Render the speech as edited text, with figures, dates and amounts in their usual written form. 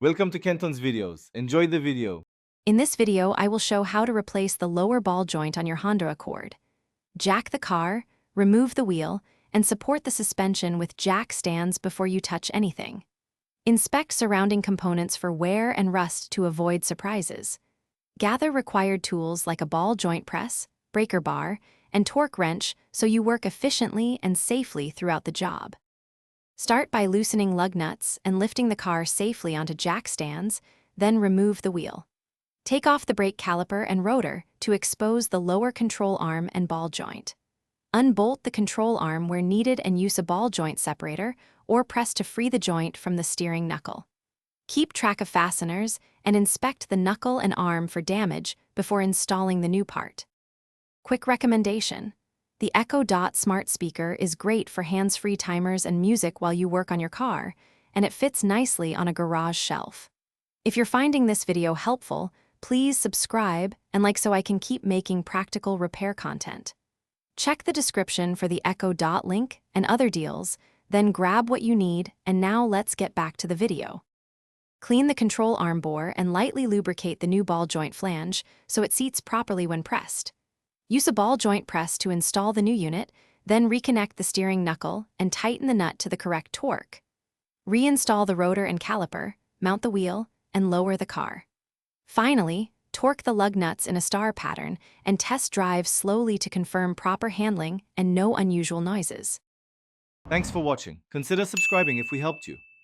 Welcome to Kenton's videos. Enjoy the video. In this video, I will show how to replace the lower ball joint on your Honda Accord. Jack the car, remove the wheel, and support the suspension with jack stands before you touch anything. Inspect surrounding components for wear and rust to avoid surprises. Gather required tools like a ball joint press, breaker bar, and torque wrench so you work efficiently and safely throughout the job. Start by loosening lug nuts and lifting the car safely onto jack stands, then remove the wheel. Take off the brake caliper and rotor to expose the lower control arm and ball joint. Unbolt the control arm where needed and use a ball joint separator or press to free the joint from the steering knuckle. Keep track of fasteners and inspect the knuckle and arm for damage before installing the new part. Quick recommendation: the Echo Dot smart speaker is great for hands-free timers and music while you work on your car, and it fits nicely on a garage shelf. If you're finding this video helpful, please subscribe and like so I can keep making practical repair content. Check the description for the Echo Dot link and other deals, then grab what you need, and now let's get back to the video. Clean the control arm bore and lightly lubricate the new ball joint flange so it seats properly when pressed. Use a ball joint press to install the new unit, then reconnect the steering knuckle and tighten the nut to the correct torque. Reinstall the rotor and caliper, mount the wheel, and lower the car. Finally, torque the lug nuts in a star pattern and test drive slowly to confirm proper handling and no unusual noises. Thanks for watching. Consider subscribing if we helped you.